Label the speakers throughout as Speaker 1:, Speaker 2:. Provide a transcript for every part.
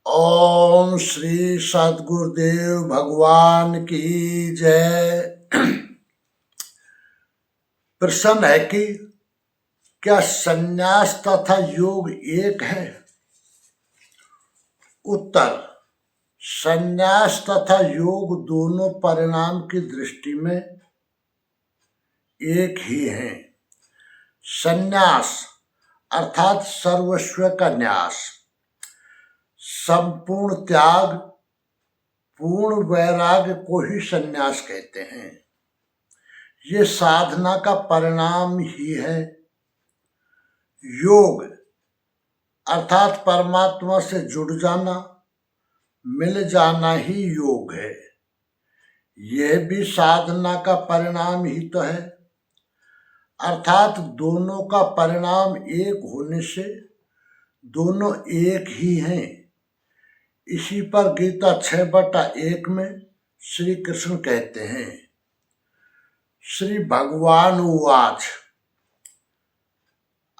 Speaker 1: ओम श्री सद्गुरुदेव भगवान की जय। प्रश्न है कि क्या संन्यास तथा योग एक है? उत्तर: संन्यास तथा योग दोनों परिणाम की दृष्टि में एक ही हैं। संन्यास अर्थात सर्वस्व का न्यास, संपूर्ण त्याग, पूर्ण वैराग्य को ही संन्यास कहते हैं। ये साधना का परिणाम ही है। योग अर्थात परमात्मा से जुड़ जाना, मिल जाना ही योग है। यह भी साधना का परिणाम ही तो है। अर्थात दोनों का परिणाम एक होने से दोनों एक ही हैं। इसी पर गीता 6/1 में श्री कृष्ण कहते हैं, श्री भगवान उवाच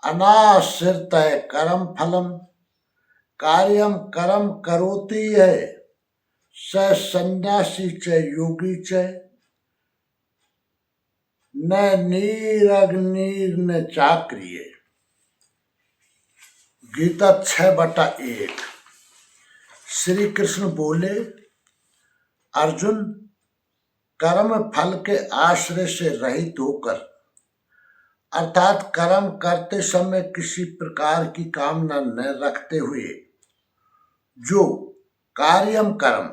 Speaker 1: अनाश्रितः कर्म फलम कार्यम कर्म करोति है स संन्यासी च योगी च न नीरग्निर्न चाक्रिय। गीता 6/1। श्री कृष्ण बोले, अर्जुन, कर्म फल के आश्रय से रहित होकर अर्थात कर्म करते समय किसी प्रकार की कामना न रखते हुए जो कार्यम कर्म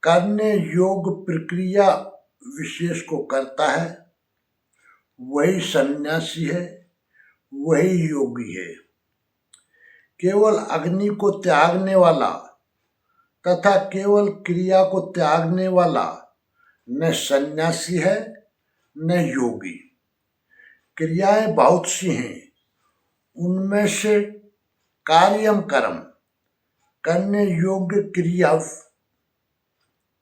Speaker 1: करने योग्य प्रक्रिया विशेष को करता है वही सन्यासी है, वही योगी है। केवल अग्नि को त्यागने वाला तथा केवल क्रिया को त्यागने वाला न सन्यासी है न योगी। क्रियाएं बहुत सी हैं, उनमें से कार्यम कर्म करने योग्य क्रिया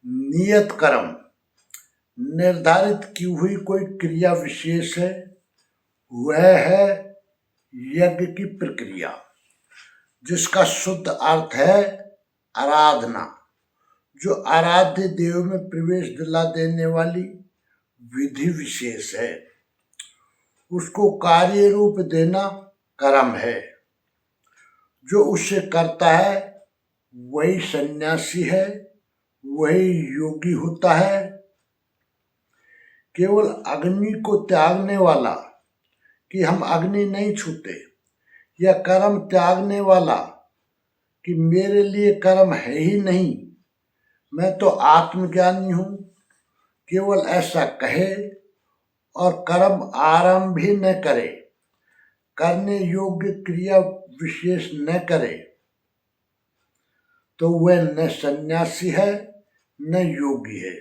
Speaker 1: नियत कर्म निर्धारित की हुई कोई क्रिया विशेष है, वह है यज्ञ की प्रक्रिया, जिसका शुद्ध अर्थ है आराधना, जो आराध्य देव में प्रवेश दिला देने वाली विधि विशेष है। उसको कार्य रूप देना कर्म है। जो उसे करता है वही सन्यासी है, वही योगी होता है। केवल अग्नि को त्यागने वाला कि हम अग्नि नहीं छूते, या कर्म त्यागने वाला कि मेरे लिए कर्म है ही नहीं, मैं तो आत्मज्ञानी हूं, केवल ऐसा कहे और कर्म आरंभ भी न करे, करने योग्य क्रिया विशेष न करे, तो वह न सन्यासी है न योगी है।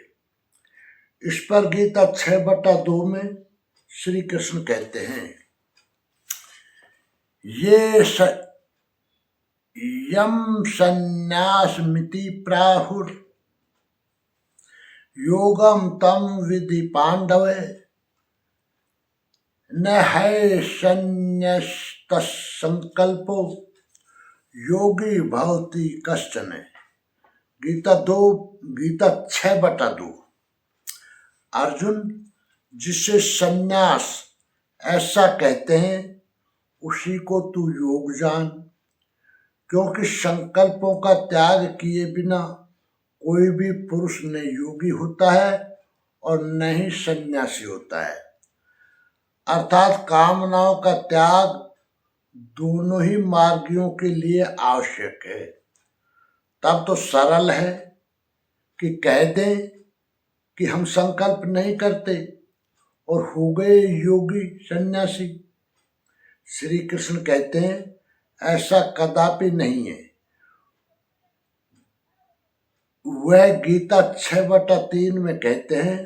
Speaker 1: इस पर गीता 6/2 में श्री कृष्ण कहते हैं, ये यम संन्यासमिति प्राहुर योगम तम विधि पांडव न है संन्यस्त संकल्पो योगी भवति कश्चन। गीता 6/2। अर्जुन, जिसे संन्यास ऐसा कहते हैं उसी को तू योग जान, क्योंकि संकल्पों का त्याग किए बिना कोई भी पुरुष न योगी होता है और न ही सन्यासी होता है। अर्थात कामनाओं का त्याग दोनों ही मार्गियों के लिए आवश्यक है। तब तो सरल है कि कह दें कि हम संकल्प नहीं करते और हो गए योगी सन्यासी। श्री कृष्ण कहते हैं, ऐसा कदापि नहीं है। वह गीता 6/3 में कहते हैं,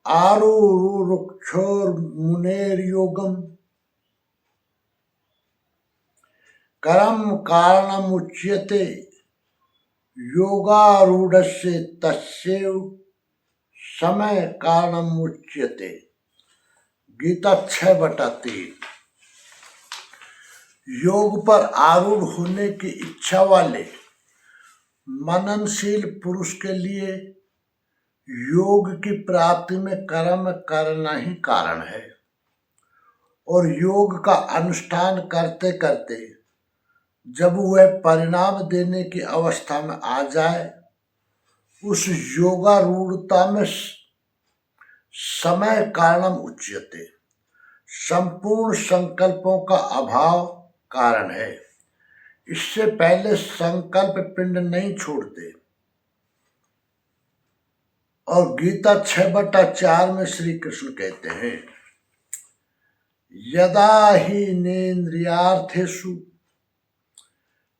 Speaker 1: आरुरुक्षोर मुनेर योगम कर्म कारणमुच्यते योगारूढ़स्य तस्यैव समय कारणमुच्यते। गीता 6/3। योग पर आरूढ़ होने की इच्छा वाले मननशील पुरुष के लिए योग की प्राप्ति में कर्म करना ही कारण है। और योग का अनुष्ठान करते करते जब वह परिणाम देने की अवस्था में आ जाए, उस योगारूढ़ता में समय कारणम उच्यते, संपूर्ण संकल्पों का अभाव कारण है। इससे पहले संकल्प पिंड नहीं छोड़ते। और गीता 6/4 में श्री कृष्ण कहते हैं, यदा ही नेन्द्रियार्थेषु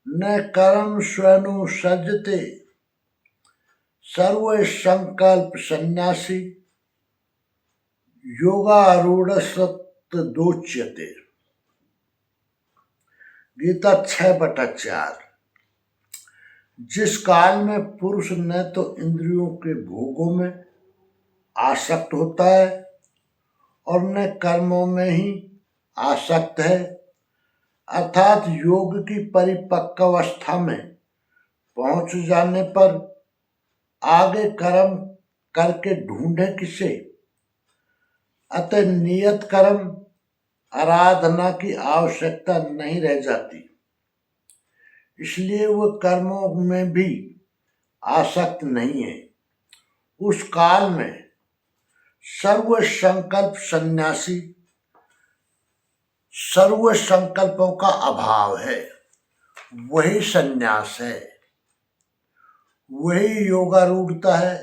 Speaker 1: न कर्म स्वनुसज्जते सर्व संकल्प सन्यासी योगारूढ़ सत्तदोच्यते। गीता 6/4। जिस काल में पुरुष न तो इंद्रियों के भोगों में आसक्त होता है और न कर्मों में ही आसक्त है, अर्थात योग की परिपक्व अवस्था में पहुंच जाने पर आगे कर्म करके ढूंढे किसे, अतः नियत कर्म आराधना की आवश्यकता नहीं रह जाती। इसलिए वह कर्मों में भी आसक्त नहीं है। उस काल में सर्व संकल्प सन्यासी, सर्व संकल्पों का अभाव है, वही सन्यास है, वही योगारूढ़ता है।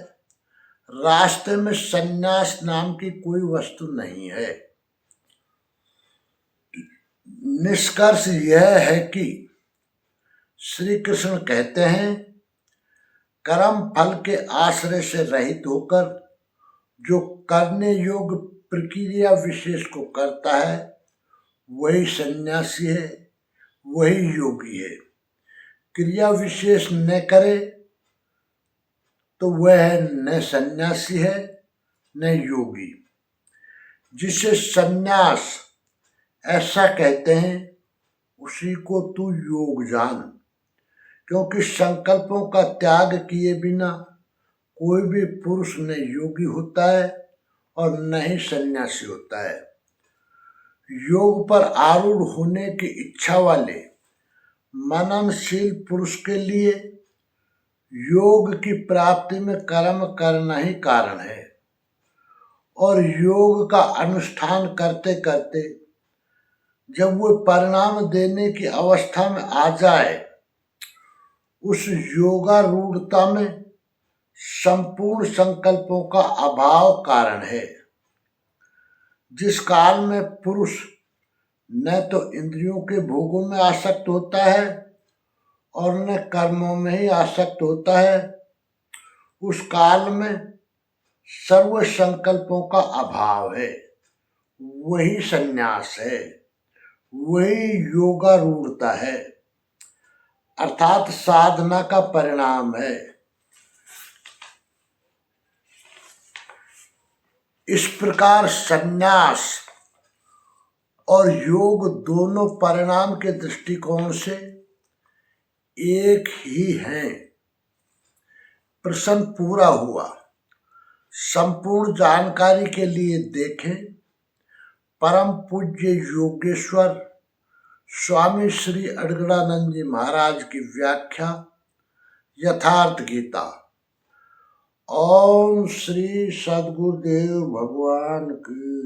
Speaker 1: रास्ते में सन्यास नाम की कोई वस्तु नहीं है। निष्कर्ष यह है कि श्री कृष्ण कहते हैं, कर्म फल के आश्रय से रहित होकर जो करने योग्य प्रक्रिया विशेष को करता है, वही सन्यासी है, वही योगी है। क्रिया विशेष न करे तो वह न सन्यासी है न योगी। जिसे सन्यास ऐसा कहते हैं, उसी को तू योग जान, क्योंकि संकल्पों का त्याग किए बिना कोई भी पुरुष न योगी होता है और न ही सन्यासी होता है। योग पर आरूढ़ होने की इच्छा वाले मननशील पुरुष के लिए योग की प्राप्ति में कर्म करना ही कारण है। और योग का अनुष्ठान करते करते जब वो परिणाम देने की अवस्था में आ जाए, उस योगारूढ़ता में संपूर्ण संकल्पों का अभाव कारण है। जिस काल में पुरुष न तो इंद्रियों के भोगों में आसक्त होता है और न कर्मों में ही आसक्त होता है, उस काल में सर्व संकल्पों का अभाव है, वही सन्यास है, वही योगारूढ़ता है, अर्थात साधना का परिणाम है। इस प्रकार सन्यास और योग दोनों परिणाम के दृष्टिकोण से एक ही हैं। प्रश्न पूरा हुआ। संपूर्ण जानकारी के लिए देखें परम पूज्य योगेश्वर स्वामी श्री अड़गड़ानंद जी महाराज की व्याख्या यथार्थ गीता। ओम श्री सद्गुरुदेव भगवान की